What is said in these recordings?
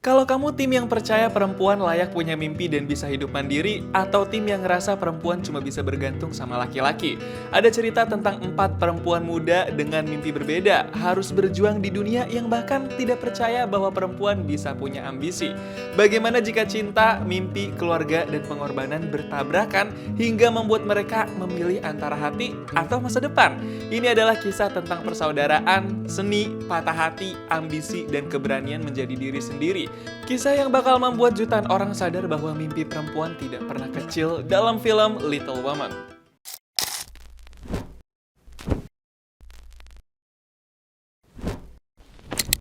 Kalau kamu tim yang percaya perempuan layak punya mimpi dan bisa hidup mandiri, atau tim yang ngerasa perempuan cuma bisa bergantung sama laki-laki? Ada cerita tentang 4 perempuan muda dengan mimpi berbeda, harus berjuang di dunia yang bahkan tidak percaya bahwa perempuan bisa punya ambisi. Bagaimana jika cinta, mimpi, keluarga, dan pengorbanan bertabrakan hingga membuat mereka memilih antara hati atau masa depan? Ini adalah kisah tentang persaudaraan, seni, patah hati, ambisi, dan keberanian menjadi diri sendiri. Kisah yang bakal membuat jutaan orang sadar bahwa mimpi perempuan tidak pernah kecil dalam film Little Woman.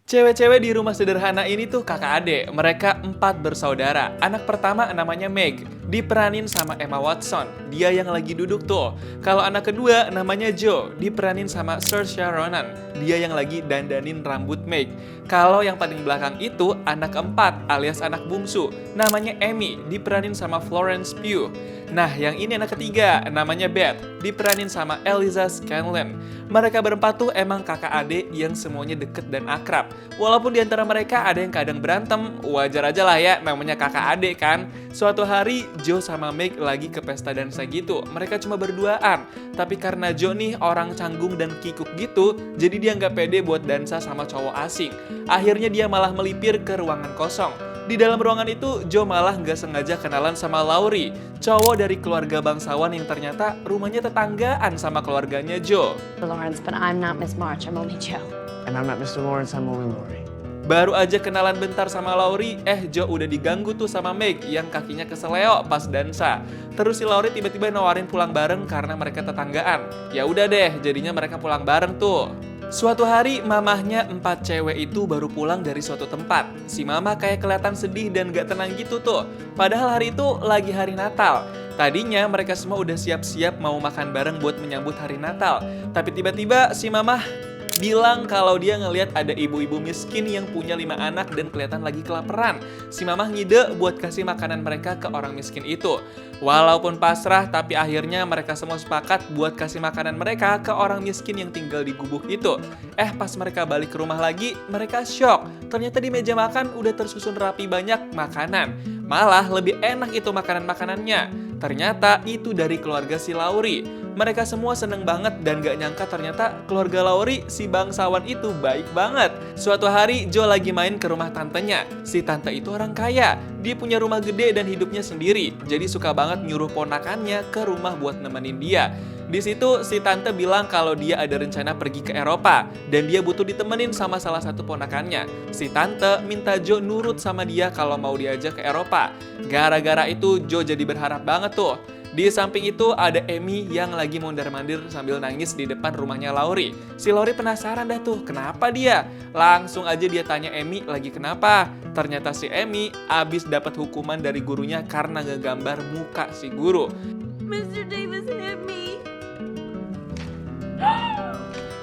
Cewek-cewek di rumah sederhana ini tuh kakak adik. Mereka 4 bersaudara. Anak pertama namanya Meg, diperanin sama Emma Watson. Dia yang lagi duduk tuh. Kalau anak kedua namanya Joe, diperanin sama Saoirse Ronan. Dia yang lagi dandanin rambut Meg. Kalau yang paling belakang itu anak keempat alias anak bungsu, namanya Amy, diperanin sama Florence Pugh. Nah, yang ini anak ketiga, namanya Beth, diperanin sama Eliza Scanlon. Mereka berempat tuh emang kakak adik yang semuanya deket dan akrab. Walaupun diantara mereka ada yang kadang berantem, wajar aja lah ya, namanya kakak adik kan. Suatu hari, Joe sama Meg lagi ke pesta dansa gitu. Mereka cuma berduaan. Tapi karena Joe nih orang canggung dan kikuk gitu, jadi dia nggak pede buat dansa sama cowok asing. Akhirnya dia malah melipir ke ruangan kosong. Di dalam ruangan itu, Joe malah nggak sengaja kenalan sama Laurie, cowok dari keluarga bangsawan yang ternyata rumahnya tetanggaan sama keluarganya Joe. Lawrence, but I'm not Miss March, I'm only Joe. And I'm not Mr. Lawrence, I'm only Lori. Baru aja kenalan bentar sama Laurie, Joe udah diganggu tuh sama Meg yang kakinya keseleo pas dansa. Terus si Laurie tiba-tiba nawarin pulang bareng karena mereka tetanggaan. Ya udah deh, jadinya mereka pulang bareng tuh. Suatu hari, mamahnya 4 cewek itu baru pulang dari suatu tempat. Si mama kayak kelihatan sedih dan gak tenang gitu tuh. Padahal hari itu lagi hari Natal. Tadinya mereka semua udah siap-siap mau makan bareng buat menyambut hari Natal. Tapi tiba-tiba si mama bilang kalau dia ngelihat ada ibu-ibu miskin yang punya 5 anak dan kelihatan lagi kelaparan. Si mamah ngide buat kasih makanan mereka ke orang miskin itu. Walaupun pasrah, tapi akhirnya mereka semua sepakat buat kasih makanan mereka ke orang miskin yang tinggal di gubuk itu. Pas mereka balik ke rumah lagi, mereka syok. Ternyata di meja makan udah tersusun rapi banyak makanan. Malah lebih enak itu makanan-makanannya. Ternyata itu dari keluarga si Laurie. Mereka semua seneng banget dan gak nyangka ternyata keluarga Laurie, si bangsawan itu baik banget. Suatu hari Joe lagi main ke rumah tantenya. Si tante itu orang kaya. Dia punya rumah gede dan hidupnya sendiri. Jadi suka banget nyuruh ponakannya ke rumah buat nemenin dia. Di situ si tante bilang kalau dia ada rencana pergi ke Eropa dan dia butuh ditemenin sama salah satu ponakannya. Si tante minta Joe nurut sama dia kalau mau diajak ke Eropa. Gara-gara itu Joe jadi berharap banget tuh. Di samping itu ada Amy yang lagi mondar-mandir sambil nangis di depan rumahnya Laurie. Si Laurie penasaran dah tuh, kenapa dia? Langsung aja dia tanya Amy lagi kenapa. Ternyata si Amy abis dapat hukuman dari gurunya karena ngegambar muka si guru. Mr. Davis hit me.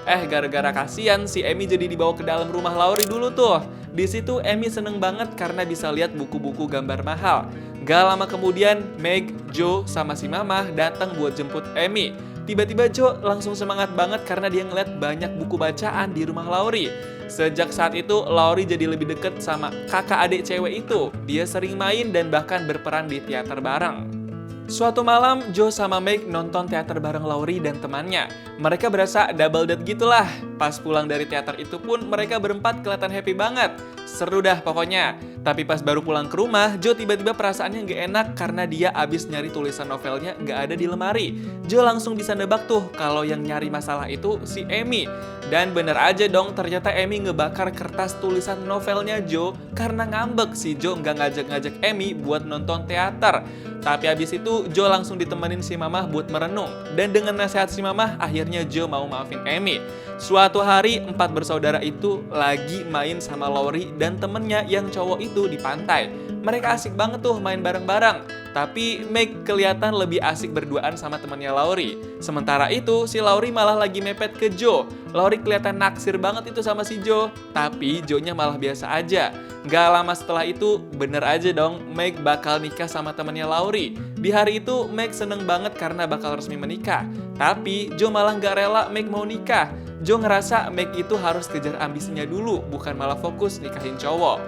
Gara-gara kasihan si Amy jadi dibawa ke dalam rumah Laurie dulu tuh. Di situ Amy seneng banget karena bisa lihat buku-buku gambar mahal. Gak lama kemudian, Meg, Joe, sama si Mama datang buat jemput Amy. Tiba-tiba Joe langsung semangat banget karena dia ngeliat banyak buku bacaan di rumah Laurie. Sejak saat itu, Laurie jadi lebih deket sama kakak adik cewek itu. Dia sering main dan bahkan berperan di teater bareng. Suatu malam, Joe sama Meg nonton teater bareng Laurie dan temannya. Mereka berasa double date gitulah. Pas pulang dari teater itu pun mereka berempat kelihatan happy banget. Seru dah pokoknya. Tapi pas baru pulang ke rumah, Joe tiba-tiba perasaannya nggak enak karena dia abis nyari tulisan novelnya nggak ada di lemari. Joe langsung bisa nebak tuh kalau yang nyari masalah itu si Amy. Dan bener aja dong, ternyata Amy ngebakar kertas tulisan novelnya Joe karena ngambek si Joe nggak ngajak-ngajak Amy buat nonton teater. Tapi abis itu Joe langsung ditemenin si Mamah buat merenung. Dan dengan nasihat si Mamah, akhirnya Joe mau maafin Amy. Suatu hari 4 bersaudara itu lagi main sama Laurie dan temennya yang cowok itu di pantai. Mereka asik banget tuh main bareng-bareng. Tapi Meg kelihatan lebih asik berduaan sama temannya Laurie. Sementara itu si Laurie malah lagi mepet ke Joe. Laurie kelihatan naksir banget itu sama si Joe. Tapi Joe-nya malah biasa aja. Gak lama setelah itu, bener aja dong, Meg bakal nikah sama temannya Laurie. Di hari itu, Meg seneng banget karena bakal resmi menikah. Tapi Joe malah gak rela Meg mau nikah. Joe ngerasa Meg itu harus kejar ambisinya dulu, bukan malah fokus nikahin cowok.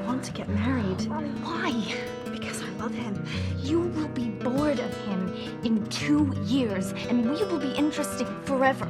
I want to get married. Why? Because I love him. You will be bored of him in 2 years, and we will be interesting forever.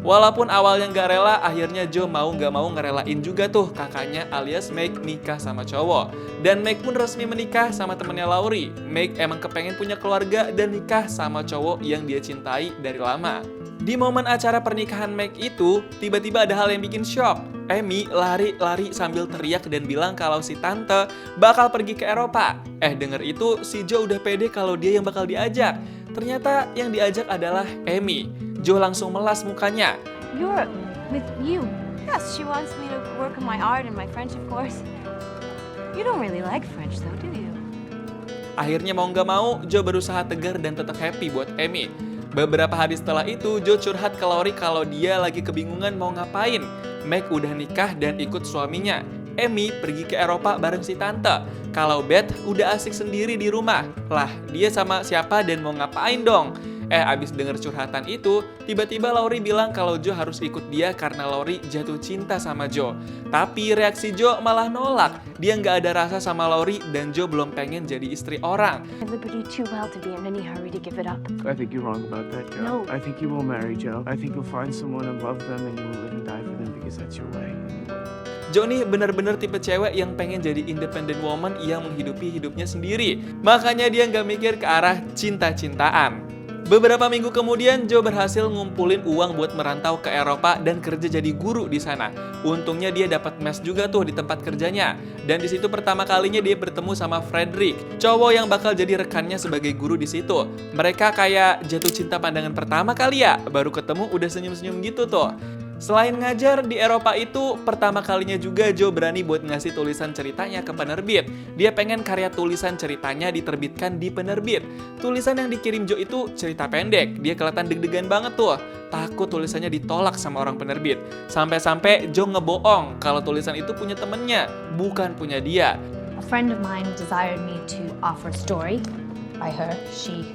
Walaupun awalnya nggak rela, akhirnya Joe mau nggak mau ngerelain juga tuh kakaknya alias Meg nikah sama cowok. Dan Meg pun resmi menikah sama temennya Laurie. Meg emang kepengen punya keluarga dan nikah sama cowok yang dia cintai dari lama. Di momen acara pernikahan Meg itu, tiba-tiba ada hal yang bikin shock. Amy lari-lari sambil teriak dan bilang kalau si tante bakal pergi ke Eropa. Denger itu, si Joe udah pede kalau dia yang bakal diajak. Ternyata yang diajak adalah Amy. Joe langsung melas mukanya. Europe with you. Yes, she wants me to work on my art and my French, of course. You don't really like French, though, do you? Akhirnya mau nggak mau, Joe berusaha tegar dan tetap happy buat Amy. Beberapa hari setelah itu, Joe curhat ke Laurie kalau dia lagi kebingungan mau ngapain. Meg udah nikah dan ikut suaminya. Amy pergi ke Eropa bareng si tante. Kalau Beth udah asik sendiri di rumah. Lah, dia sama siapa dan mau ngapain dong? Abis denger curhatan itu, tiba-tiba Laurie bilang kalau Joe harus ikut dia karena Laurie jatuh cinta sama Joe. Tapi reaksi Joe malah nolak. Dia nggak ada rasa sama Laurie dan Joe belum pengen jadi istri orang. I love you too well to be in any hurry to give it up. I think you're wrong about that, Joe. No. I think you will marry Joe. I think you'll find someone and love them and you will live and die for them because that's your way. Joe nih bener-bener tipe cewek yang pengen jadi independent woman yang menghidupi hidupnya sendiri. Makanya dia nggak mikir ke arah cinta-cintaan. Beberapa minggu kemudian, Joe berhasil ngumpulin uang buat merantau ke Eropa dan kerja jadi guru di sana. Untungnya dia dapat mes juga tuh di tempat kerjanya. Dan di situ pertama kalinya dia bertemu sama Frederick, cowok yang bakal jadi rekannya sebagai guru di situ. Mereka kayak jatuh cinta pandangan pertama kali ya, baru ketemu udah senyum-senyum gitu tuh. Selain ngajar di Eropa itu, pertama kalinya juga Joe berani buat ngasih tulisan ceritanya ke penerbit. Dia pengen karya tulisan ceritanya diterbitkan di penerbit. Tulisan yang dikirim Joe itu cerita pendek. Dia kelihatan deg-degan banget tuh. Takut tulisannya ditolak sama orang penerbit. Sampai-sampai Joe ngebohong kalau tulisan itu punya temennya, bukan punya dia. A friend of mine desired me to offer a story by her. She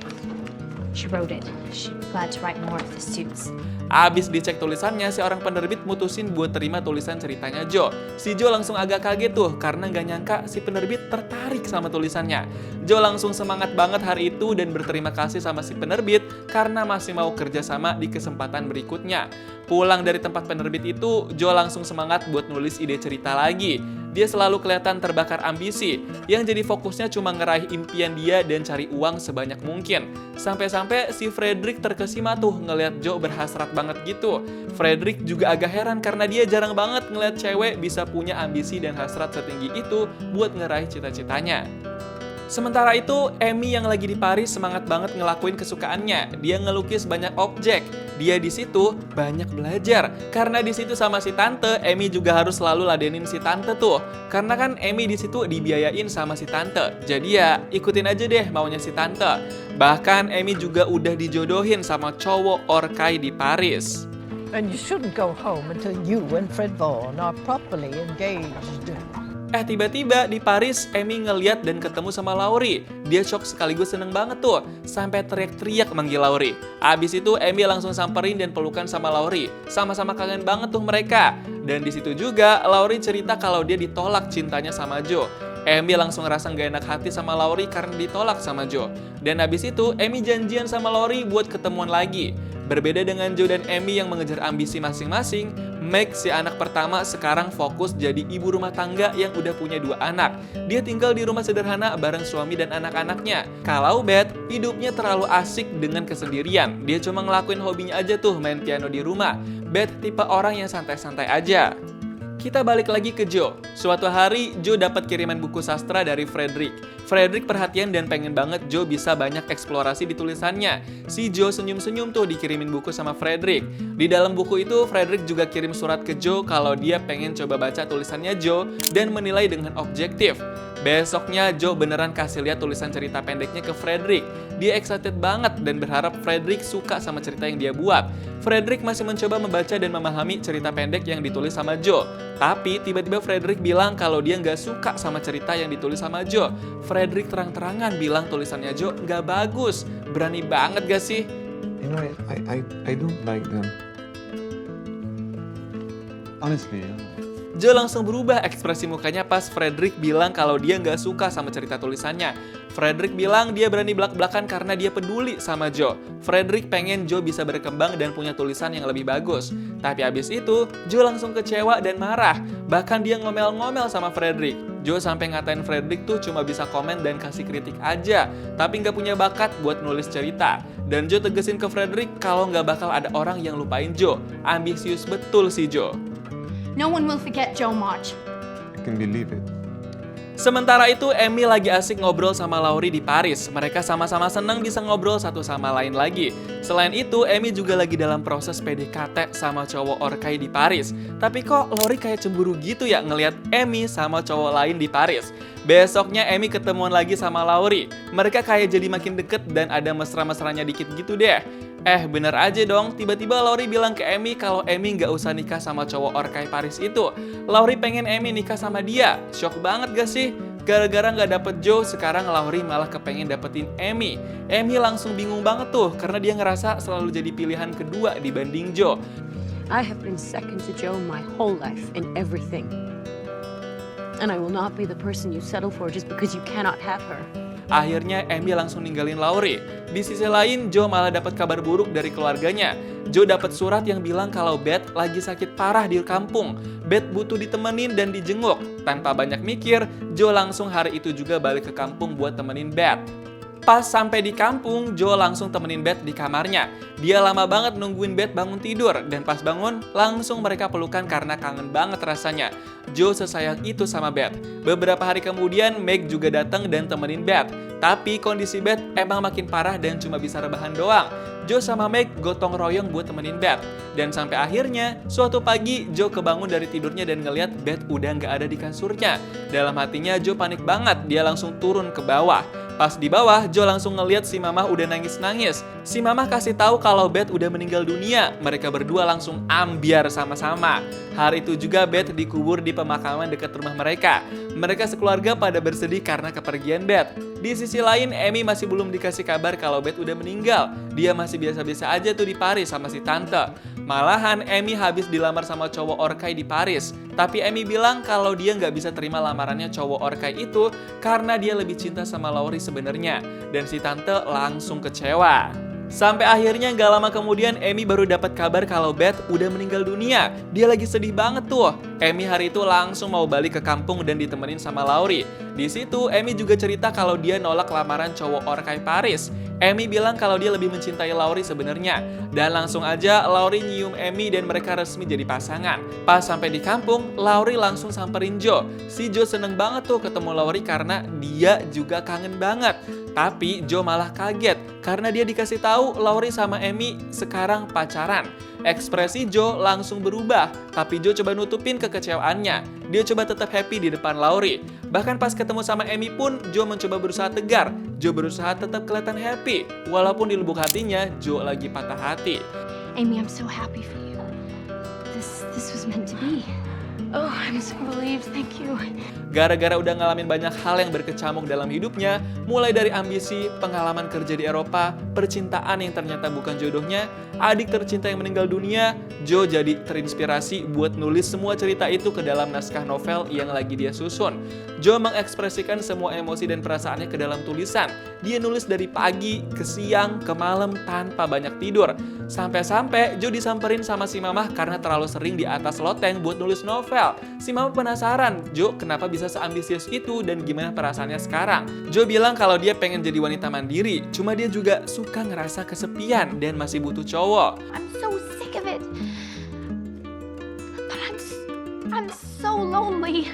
wrote it. She's glad to write more of the suits. Abis dicek tulisannya, si orang penerbit mutusin buat terima tulisan ceritanya Joe. Si Joe langsung agak kaget tuh, karena nggak nyangka si penerbit tertarik sama tulisannya. Joe langsung semangat banget hari itu dan berterima kasih sama si penerbit karena masih mau kerjasama di kesempatan berikutnya. Pulang dari tempat penerbit itu, Joe langsung semangat buat nulis ide cerita lagi. Dia selalu kelihatan terbakar ambisi, yang jadi fokusnya cuma ngeraih impian dia dan cari uang sebanyak mungkin. Sampai-sampai si Frederick terkesima tuh ngelihat Joe berhasrat banget gitu. Frederick juga agak heran karena dia jarang banget ngelihat cewek bisa punya ambisi dan hasrat setinggi itu buat ngeraih cita-citanya. Sementara itu, Amy yang lagi di Paris semangat banget ngelakuin kesukaannya. Dia ngelukis banyak objek. Dia di situ banyak belajar. Karena di situ sama si tante, Amy juga harus selalu ladenin si tante tuh. Karena kan Amy di situ dibiayain sama si tante. Jadi ya ikutin aja deh maunya si tante. Bahkan Amy juga udah dijodohin sama cowok Orkai di Paris. And you shouldn't go home until you and Fred Vaughn are properly engaged. Tiba-tiba di Paris, Amy ngeliat dan ketemu sama Laurie. Dia shock sekaligus seneng banget tuh, sampai teriak-teriak manggil Laurie. Abis itu Amy langsung samperin dan pelukan sama Laurie. Sama-sama kangen banget tuh mereka. Dan di situ juga Laurie cerita kalau dia ditolak cintanya sama Joe. Amy langsung ngerasa gak enak hati sama Laurie karena ditolak sama Joe. Dan abis itu Amy janjian sama Laurie buat ketemuan lagi. Berbeda dengan Joe dan Amy yang mengejar ambisi masing-masing, Meg, si anak pertama, sekarang fokus jadi ibu rumah tangga yang udah punya 2 anak. Dia tinggal di rumah sederhana bareng suami dan anak-anaknya. Kalau Beth, hidupnya terlalu asik dengan kesendirian. Dia cuma ngelakuin hobinya aja tuh, main piano di rumah. Beth tipe orang yang santai-santai aja. Kita balik lagi ke Joe. Suatu hari, Joe dapat kiriman buku sastra dari Frederick. Frederick perhatian dan pengen banget Joe bisa banyak eksplorasi di tulisannya. Si Joe senyum-senyum tuh dikirimin buku sama Frederick. Di dalam buku itu, Frederick juga kirim surat ke Joe kalau dia pengen coba baca tulisannya Joe dan menilai dengan objektif. Besoknya, Joe beneran kasih lihat tulisan cerita pendeknya ke Frederick. Dia excited banget dan berharap Frederick suka sama cerita yang dia buat. Frederick masih mencoba membaca dan memahami cerita pendek yang ditulis sama Joe. Tapi tiba-tiba Frederick bilang kalau dia nggak suka sama cerita yang ditulis sama Joe. Frederick terang-terangan bilang tulisannya Joe nggak bagus. Berani banget gak sih? You know, I don't like them. Honestly, Joe langsung berubah ekspresi mukanya pas Frederick bilang kalau dia nggak suka sama cerita tulisannya. Frederick bilang dia berani belak-belakan karena dia peduli sama Joe. Frederick pengen Joe bisa berkembang dan punya tulisan yang lebih bagus. Tapi abis itu, Joe langsung kecewa dan marah. Bahkan dia ngomel-ngomel sama Frederick. Joe sampai ngatain Frederick tuh cuma bisa komen dan kasih kritik aja, tapi nggak punya bakat buat nulis cerita. Dan Joe tegesin ke Frederick kalau nggak bakal ada orang yang lupain Joe. Ambisius betul si Joe. No one will forget Joe March. I can believe it. Sementara itu, Amy lagi asik ngobrol sama Laurie di Paris. Mereka sama-sama senang bisa ngobrol satu sama lain lagi. Selain itu, Amy juga lagi dalam proses PDKT sama cowok Orkai di Paris. Tapi kok Laurie kayak cemburu gitu ya ngelihat Amy sama cowok lain di Paris. Besoknya Amy ketemuan lagi sama Laurie. Mereka kayak jadi makin deket dan ada mesra-mesranya dikit gitu deh. Bener aja dong, tiba-tiba Laurie bilang ke Amy kalau Amy nggak usah nikah sama cowok Orkai Paris itu. Laurie pengen Amy nikah sama dia. Shock banget gak sih? Gara-gara nggak dapet Joe, sekarang Laurie malah kepengen dapetin Amy. Amy langsung bingung banget tuh, karena dia ngerasa selalu jadi pilihan kedua dibanding Joe. I have been second to Joe my whole life in everything. And I will not be the person you settle for just because you cannot have her. Akhirnya Amy langsung ninggalin Laurie. Di sisi lain, Joe malah dapat kabar buruk dari keluarganya. Joe dapat surat yang bilang kalau Beth lagi sakit parah di kampung. Beth butuh ditemenin dan dijenguk. Tanpa banyak mikir, Joe langsung hari itu juga balik ke kampung buat temenin Beth. Pas sampai di kampung, Joe langsung temenin Beth di kamarnya. Dia lama banget nungguin Beth bangun tidur, dan pas bangun, langsung mereka pelukan karena kangen banget rasanya. Joe sesayang itu sama Beth. Beberapa hari kemudian, Meg juga datang dan temenin Beth. Tapi kondisi Beth emang makin parah dan cuma bisa rebahan doang. Joe sama Meg gotong royong buat temenin Beth. Dan sampai akhirnya, suatu pagi Joe kebangun dari tidurnya dan ngeliat Beth udah nggak ada di kasurnya. Dalam hatinya Joe panik banget, dia langsung turun ke bawah. Pas di bawah, Joe langsung ngeliat si Mamah udah nangis-nangis. Si Mamah kasih tahu kalau Beth udah meninggal dunia. Mereka berdua langsung ambyar sama-sama. Hari itu juga Beth dikubur di pemakaman dekat rumah mereka. Mereka sekeluarga pada bersedih karena kepergian Beth. Di sisi lain, Amy masih belum dikasih kabar kalau Beth udah meninggal. Dia masih biasa-biasa aja tuh di Paris sama si tante. Malahan Amy habis dilamar sama cowok Orkai di Paris. Tapi Amy bilang kalau dia nggak bisa terima lamarannya cowok Orkai itu karena dia lebih cinta sama Laurie sebenarnya. Dan si tante langsung kecewa. Sampai akhirnya nggak lama kemudian Amy baru dapat kabar kalau Beth udah meninggal dunia. Dia lagi sedih banget tuh. Amy hari itu langsung mau balik ke kampung dan ditemenin sama Laurie. Di situ Amy juga cerita kalau dia nolak lamaran cowok Orkai Paris. Amy bilang kalau dia lebih mencintai Laurie sebenarnya. Dan langsung aja Laurie nyium Amy dan mereka resmi jadi pasangan. Pas sampai di kampung, Laurie langsung samperin Joe. Si Joe seneng banget tuh ketemu Laurie karena dia juga kangen banget. Tapi Joe malah kaget karena dia dikasih tahu Laurie sama Amy sekarang pacaran. Ekspresi Joe langsung berubah, tapi Joe coba nutupin kekecewaannya. Dia coba tetap happy di depan Laurie. Bahkan pas ketemu sama Amy pun, Joe mencoba berusaha tegar. Joe berusaha tetap kelihatan happy, walaupun di lubuk hatinya Joe lagi patah hati. Amy, I'm so happy for you. This was meant to be. Oh, I'm so relieved. Thank you. Gara-gara udah ngalamin banyak hal yang berkecamuk dalam hidupnya, mulai dari ambisi, pengalaman kerja di Eropa, percintaan yang ternyata bukan jodohnya, adik tercinta yang meninggal dunia, Joe jadi terinspirasi buat nulis semua cerita itu ke dalam naskah novel yang lagi dia susun. Joe mengekspresikan semua emosi dan perasaannya ke dalam tulisan. Dia nulis dari pagi, ke siang, ke malam tanpa banyak tidur. Sampai-sampai Joe disamperin sama si Mamah karena terlalu sering di atas loteng buat nulis novel. Si Mamah penasaran, Joe kenapa bisa seambisius itu dan gimana perasaannya sekarang. Joe bilang kalau dia pengen jadi wanita mandiri, cuma dia juga suka ngerasa kesepian dan masih butuh cowok. I'm so sick of it. But I'm so lonely.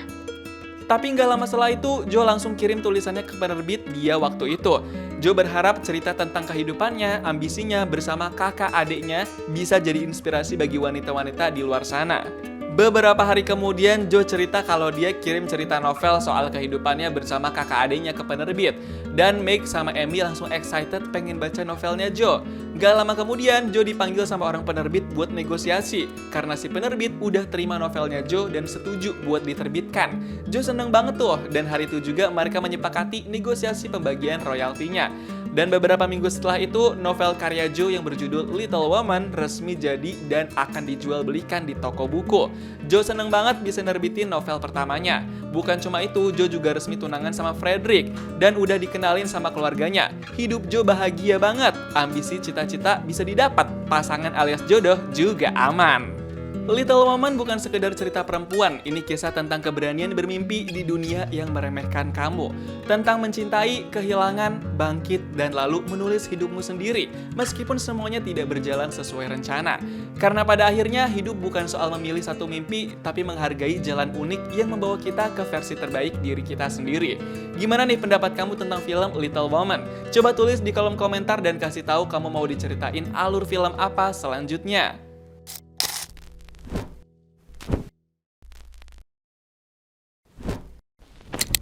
Tapi nggak lama setelah itu, Joe langsung kirim tulisannya ke penerbit dia waktu itu. Joe berharap cerita tentang kehidupannya, ambisinya bersama kakak adiknya bisa jadi inspirasi bagi wanita-wanita di luar sana. Beberapa hari kemudian, Joe cerita kalau dia kirim cerita novel soal kehidupannya bersama kakak adiknya ke penerbit. Dan Meg sama Amy langsung excited pengen baca novelnya Joe. Gak lama kemudian, Joe dipanggil sama orang penerbit buat negosiasi, karena si penerbit udah terima novelnya Joe dan setuju buat diterbitkan. Joe seneng banget tuh, dan hari itu juga mereka menyepakati negosiasi pembagian royaltinya. Dan beberapa minggu setelah itu, novel karya Joe yang berjudul Little Woman resmi jadi dan akan dijual belikan di toko buku. Joe seneng banget bisa nerbitin novel pertamanya. Bukan cuma itu, Joe juga resmi tunangan sama Frederick dan udah dikenalin sama keluarganya. Hidup Joe bahagia banget, ambisi cita-cita bisa didapat, pasangan alias jodoh juga aman. Little Woman bukan sekedar cerita perempuan, ini kisah tentang keberanian bermimpi di dunia yang meremehkan kamu. Tentang mencintai, kehilangan, bangkit, dan lalu menulis hidupmu sendiri, meskipun semuanya tidak berjalan sesuai rencana. Karena pada akhirnya hidup bukan soal memilih satu mimpi, tapi menghargai jalan unik yang membawa kita ke versi terbaik diri kita sendiri. Gimana nih pendapat kamu tentang film Little Woman? Coba tulis di kolom komentar dan kasih tahu kamu mau diceritain alur film apa selanjutnya.